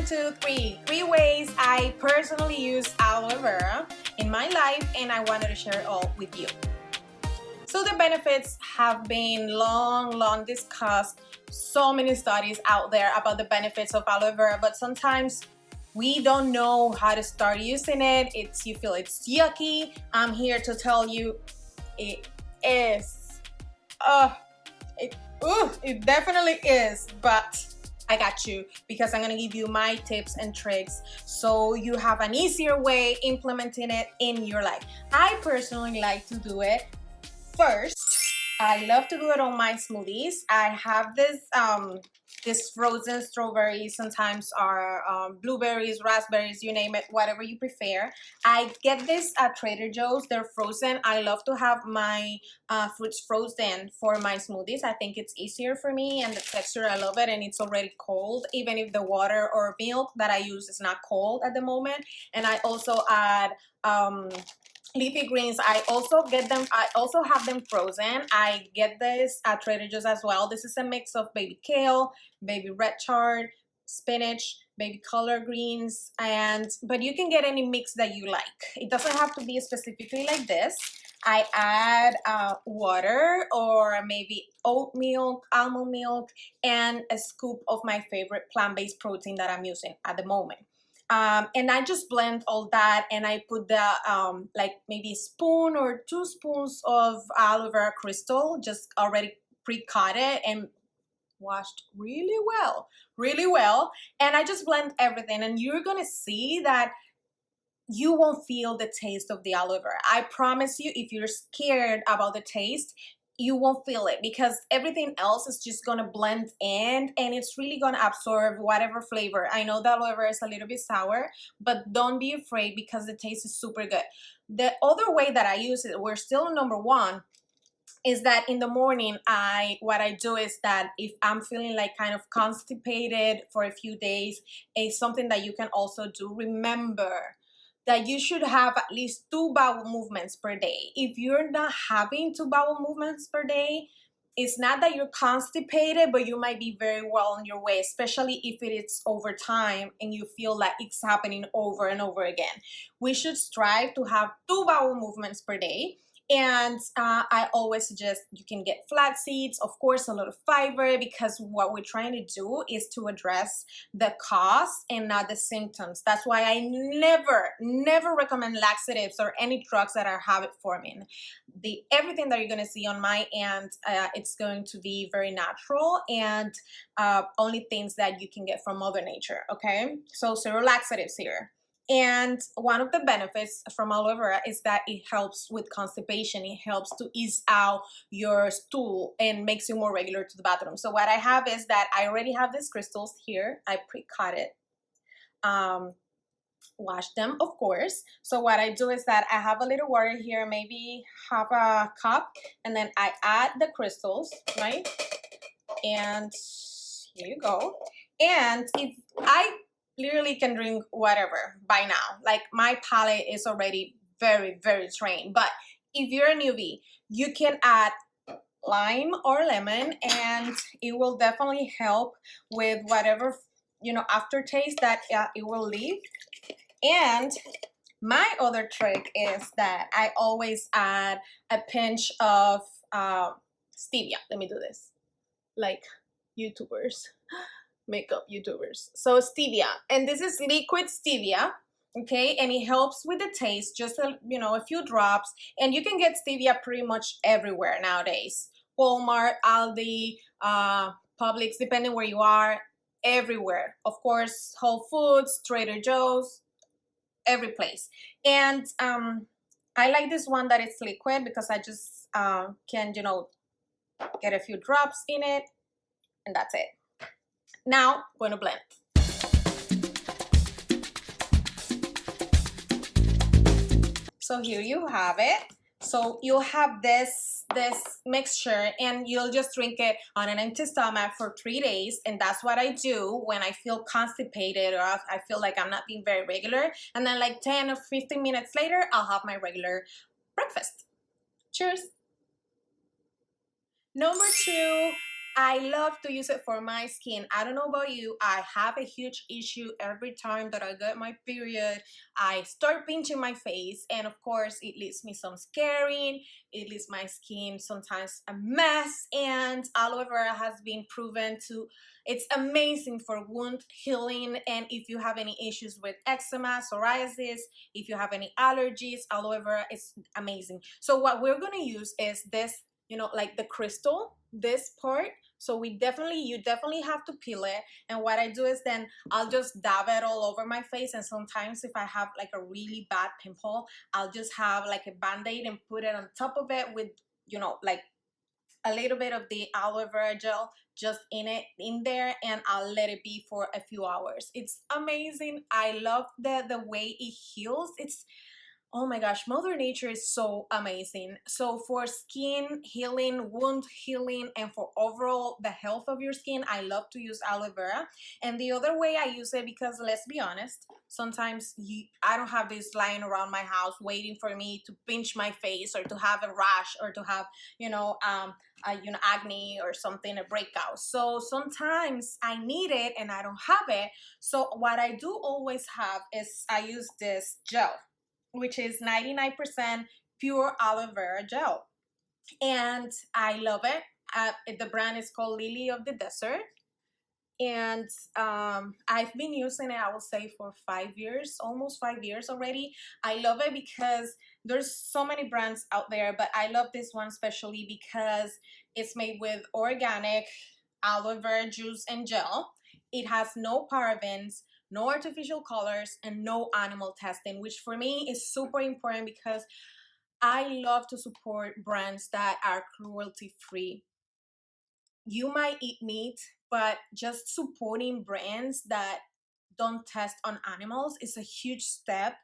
2, 3. 3 ways I personally use aloe vera in my life, and I wanted to share it all with you. So the benefits have been long discussed. So many studies out there about the benefits of aloe vera, but sometimes we don't know how to start using it. You feel it's yucky. I'm here to tell you it is. It definitely is, but I got you, because I'm gonna give you my tips and tricks so you have an easier way implementing it in your life. I personally like to do it first. I love to do it on my smoothies. I have this frozen strawberries, sometimes are blueberries, raspberries, you name it, whatever you prefer. I get this at Trader Joe's. They're frozen. I love to have my fruits frozen for my smoothies. I think it's easier for me, and the texture, I love it, and it's already cold, even if the water or milk that I use is not cold at the moment. And I also add leafy greens. I also have them frozen. I get this at Trader Joe's as well. This is a mix of baby kale, baby red chard, spinach, baby collard greens, but you can get any mix that you like. It doesn't have to be specifically like this. I add water, or maybe oat milk, almond milk, and a scoop of my favorite plant-based protein that I'm using at the moment. And I just blend all that, and I put the like maybe a spoon or 2 spoons of aloe vera crystal, just already pre-cut it and washed really well. And I just blend everything, and you're gonna see that you won't feel the taste of the aloe vera. I promise you, if you're scared about the taste, you won't feel it, because everything else is just gonna blend in, and it's really gonna absorb whatever flavor. I know that aloe vera is a little bit sour, but don't be afraid, because the taste is super good. The other way that I use it, we're still on number 1, is that in the morning, what I do is that if I'm feeling like kind of constipated for a few days, it's something that you can also do. Remember that you should have at least 2 bowel movements per day. If you're not having 2 bowel movements per day, it's not that you're constipated, but you might be very well on your way, especially if it is over time and you feel like it's happening over and over again. We should strive to have 2 bowel movements per day. And I always suggest you can get flax seeds, of course, a lot of fiber, because what we're trying to do is to address the cause and not the symptoms. That's why I never recommend laxatives or any drugs that are habit forming. Everything that you're going to see on my end, it's going to be very natural, and only things that you can get from Mother Nature, okay? So 0 laxatives here. And one of the benefits from aloe vera is that it helps with constipation. It helps to ease out your stool and makes you more regular to the bathroom. So what I have is that I already have these crystals here. I pre-cut it, wash them, of course. So what I do is that I have a little water here, maybe half a cup, and then I add the crystals, right? And here you go. And if I literally can drink whatever by now. Like, my palate is already very trained. But if you're a newbie, you can add lime or lemon, and it will definitely help with whatever, aftertaste that it will leave. And my other trick is that I always add a pinch of stevia. Let me do this, like YouTubers. Makeup YouTubers. So stevia, and this is liquid stevia, okay, and it helps with the taste, just a few drops, and you can get stevia pretty much everywhere nowadays. Walmart, Aldi, Publix, depending where you are, everywhere. Of course, Whole Foods, Trader Joe's, every place. And I like this one that it's liquid, because I just can get a few drops in it, and that's it. Now I'm going to blend. So here you have it. So you'll have this mixture, and you'll just drink it on an empty stomach for 3 days. And that's what I do when I feel constipated, or I feel like I'm not being very regular. And then like 10 or 15 minutes later, I'll have my regular breakfast. Cheers. Number 2, I love to use it for my skin. I don't know about you. I have a huge issue every time that I get my period. I start pinching my face, and of course, it leaves me some scarring. It leaves my skin sometimes a mess. And aloe vera has been proven to, it's amazing for wound healing. And if you have any issues with eczema, psoriasis, if you have any allergies, aloe vera is amazing. So what we're gonna use is this, you know, like the crystal, this part. So you definitely have to peel it. And what I do is then I'll just dab it all over my face. And sometimes if I have like a really bad pimple, I'll just have like a band-aid and put it on top of it with, you know, like a little bit of the aloe vera gel just in there, and I'll let it be for a few hours. It's amazing. I love the way it heals. It's, oh my gosh, Mother Nature is so amazing. So for skin healing, wound healing, and for overall the health of your skin, I love to use aloe vera. And the other way I use it, because let's be honest, sometimes I don't have this lying around my house waiting for me to pinch my face or to have a rash or to have, acne or something, a breakout. So sometimes I need it and I don't have it. So what I do always have is I use this gel, which is 99% pure aloe vera gel. And I love it. The brand is called Lily of the Desert. And I've been using it, I will say, for 5 years, almost 5 years already. I love it because there's so many brands out there, but I love this one especially because it's made with organic aloe vera juice and gel. It has no parabens, no artificial colors, and no animal testing, which for me is super important because I love to support brands that are cruelty free. You might eat meat, but just supporting brands that don't test on animals is a huge step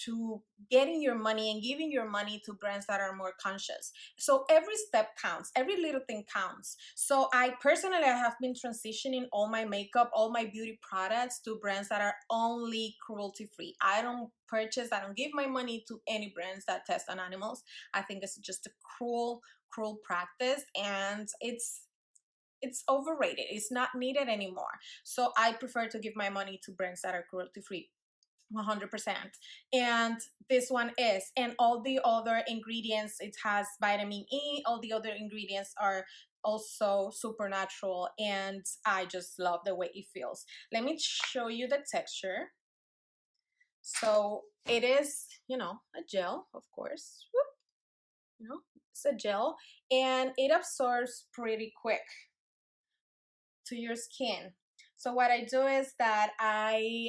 to getting your money and giving your money to brands that are more conscious. So every step counts, every little thing counts. So I personally have been transitioning all my makeup, all my beauty products to brands that are only cruelty free. I don't give my money to any brands that test on animals. I think it's just a cruel practice, and it's overrated. It's not needed anymore. So I prefer to give my money to brands that are cruelty free. 100%. And this one is, and all the other ingredients, it has vitamin E, all the other ingredients are also supernatural, and I just love the way it feels. Let me show you the texture. So it is, a gel, of course. Whoop. It's a gel, and it absorbs pretty quick to your skin. So what I do is that I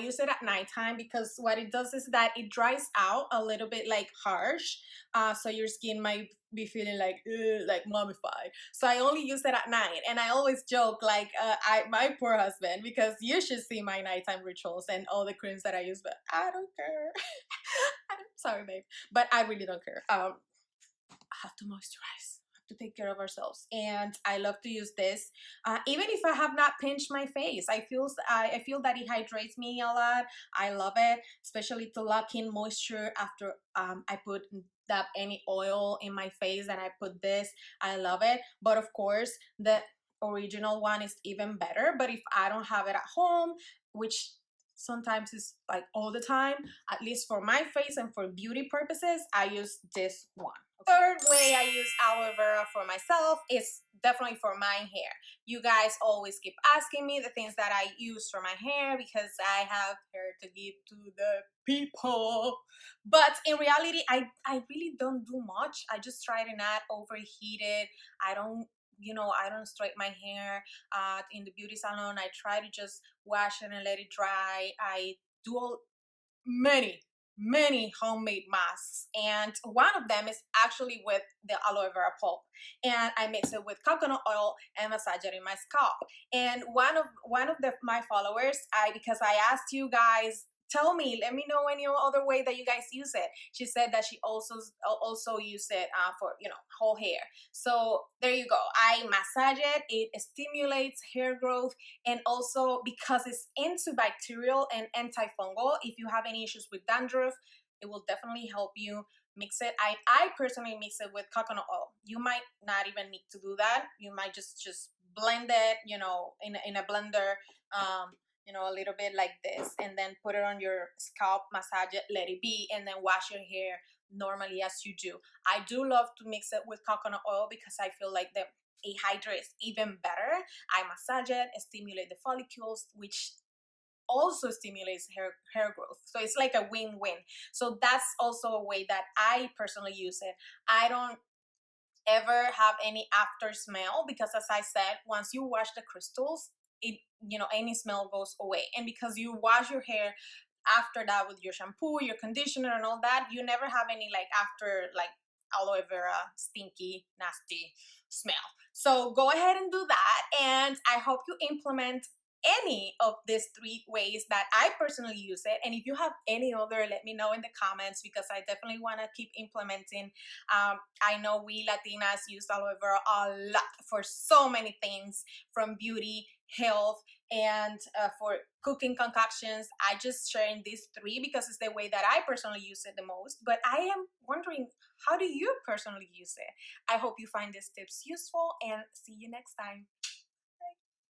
use it at nighttime, because what it does is that it dries out a little bit like harsh, so your skin might be feeling like mummified. So I only use it at night, and I always joke like my poor husband, because you should see my nighttime rituals and all the creams that I use, but I don't care. I'm sorry, babe, but I really don't care. I have to moisturize, to take care of ourselves, and I love to use this even if I have not pinched my face. I feel that it hydrates me a lot. I love it, especially to lock in moisture after I put that any oil in my face, and I put this. I love it, but of course the original one is even better. But if I don't have it at home, which sometimes is like all the time, at least for my face and for beauty purposes, I use this one. Third way I use aloe vera for myself is definitely for my hair. You guys always keep asking me the things that I use for my hair, because I have hair to give to the people. But in reality, I really don't do much. I just try to not overheat it. I don't straighten my hair in the beauty salon. I try to just wash it and let it dry. I do many homemade masks, and one of them is actually with the aloe vera pulp, and I mix it with coconut oil and massage it in my scalp. And one of my followers, because I asked you guys, let me know any other way that you guys use it. She said that she also use it for whole hair. So there you go. I massage it. It stimulates hair growth, and also because it's antibacterial and antifungal, if you have any issues with dandruff, it will definitely help you. mix it. I personally mix it with coconut oil. You might not even need to do that. You might just blend it, you know, in a blender, you know, a little bit like this, and then put it on your scalp, massage it, let it be, and then wash your hair normally as you do. I do love to mix it with coconut oil because I feel like it hydrates even better. I massage it, stimulate the follicles, which also stimulates hair growth. So it's like a win-win. So that's also a way that I personally use it. I don't ever have any after smell because, as I said, once you wash the crystals, it, you know, any smell goes away. And because you wash your hair after that with your shampoo, your conditioner, and all that, you never have any like after like aloe vera stinky nasty smell. So go ahead and do that, and I hope you implement any of these three ways that I personally use it. And if you have any other, let me know in the comments, because I definitely want to keep implementing. I know we Latinas use aloe vera a lot for so many things, from beauty, health, and for cooking concoctions. I just sharing these three because it's the way that I personally use it the most. But I am wondering, how do you personally use it? I hope you find these tips useful, and see you next time.